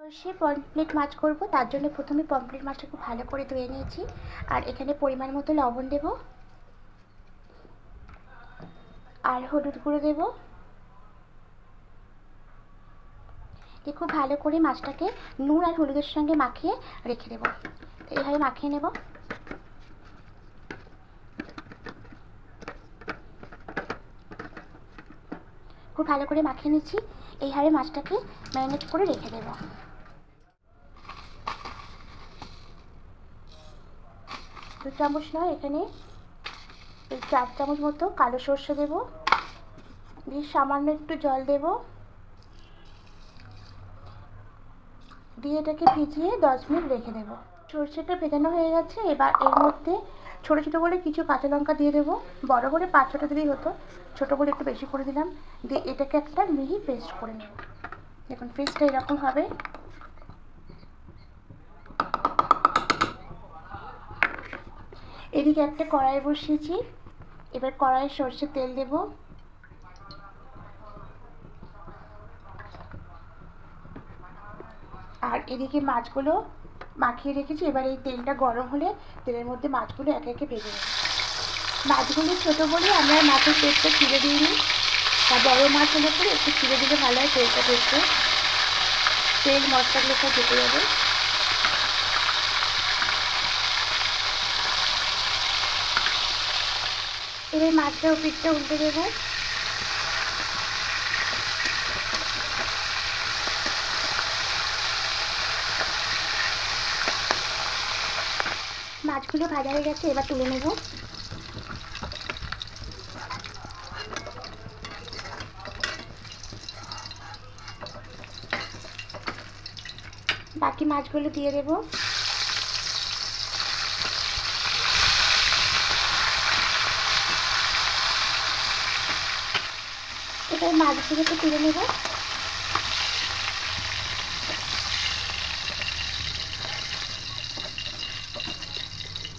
সে pomfret মাছ করব, তার জন্য প্রথমে পমফ্রেট মাছটা খুব ভালো করে ধুয়ে নিয়েছি। আর এখানে পরিমাণ মতো লবণ দেব আর হলুদ গুঁড়ো দেব। খুব ভালো করে মাছটাকে নুন আর হলুদের সঙ্গে মাখিয়ে রেখে দেব। এইভাবে মাখিয়ে নেব। খুব ভালো করে মাখিয়ে নিচ্ছি। এইভাবে মাছটাকে ম্যারিনেট করে রেখে দেব। 2 চামচ নয়, এখানে 4 চামচ মতো কালো সর্ষে দেব। দিয়ে সামান্য একটু জল দেব, দিয়ে এটাকে ভিজিয়ে 10 মিনিট রেখে দেব। সর্ষেটা ভেজানো হয়ে গেছে। এবার এর মধ্যে ছোটো ছোটো করে কিছু কাঁচা লঙ্কা দিয়ে দেবো। বড় করে 5-6টা দিলেই হতো, ছোটো করে একটু বেশি করে দিলাম। দিয়ে এটাকে একটা মিহি পেস্ট করে নেব। দেখুন পেস্টটা এরকম হবে। এদিকে একটা কড়াই বসিয়েছি। এবার কড়াইয়ে সর্ষের তেল দেব। আর এদিকে মাছগুলো মাখিয়ে রেখেছি। এবার এই তেলটা গরম হলে তেলের মধ্যে মাছগুলো একে একে ভেজে নেব। মাছগুলো ছোটো বলে আমরা মাছের পেটটা ছিঁড়ে দিইনি, বা বড়ো মাছ হলে পরে একটু ছিঁড়ে দিলে ভালো হয়। তেলটা ভেজতে তেল মশলাগুলো সব ঢেকে যাবে। এবার মাছটা ও পিঠটা উল্টে দেবো। মাছগুলো ভাজা হয়ে গেছে, এবার তুলে নেব। বাকি মাছগুলো দিয়ে দেব। এবার মাছগুলোকে তুলে নেব।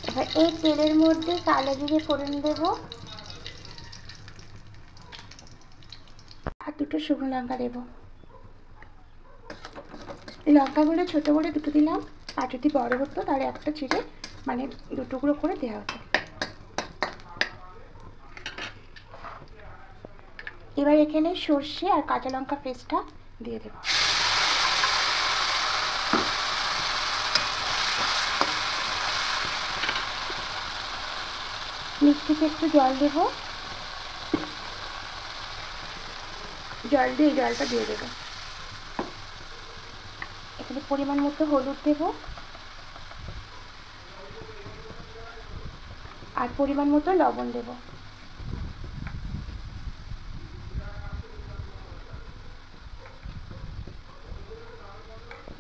এবার এই তেলের মধ্যে কালো জিরে ফোড়ন দেব আর 2টো শুকনো লঙ্কা দেব। লঙ্কাগুলো ছোটো করে 2টো দিলাম, আর যদি বড় হতো তাহলে একটা ছিঁড়ে মানে 2 টুকরো করে দেওয়া হতো। এবার এখানে সর্ষে আর কাঁচা লঙ্কা পেস্টটা দিয়ে দেব। মিষ্টিতে একটু জল দেব। জল দিয়ে এই জলটা দিয়ে দেবো। এখানে পরিমাণ মতো হলুদ দেব আর পরিমাণ মতো লবণ দেব।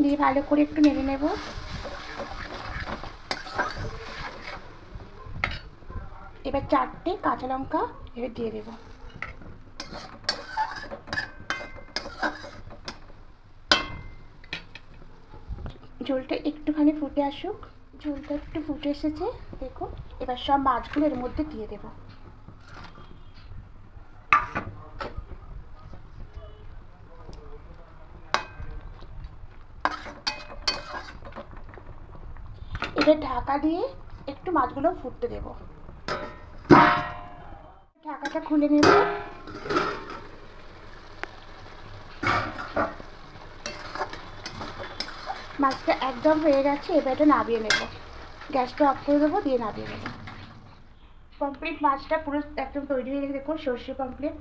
দিয়ে ভালো করে একটু নেড়ে নেব। এবার 4টে কাঁচা লঙ্কা এবার দিয়ে দেব। ঝোলটা একটুখানি ফুটে আসুক। ঝোলটা একটু ফুটে এসেছে দেখো। এবার সব মাছগুলো এর মধ্যে দিয়ে দেব। এবার ঢাকা দিয়ে একটু মাছগুলো ফুটতে দেব। ঢাকাটা খুলে নেব। মাছটা একদম হয়ে গেছে। এবার এটা নামিয়ে নেব। গ্যাসটা অফ করে দেবো, দিয়ে নামিয়ে নেব। পমফ্রেট মাছটা পুরো একদম তৈরি হয়ে গেছে। দেখুন সর্ষে পমফ্রেট।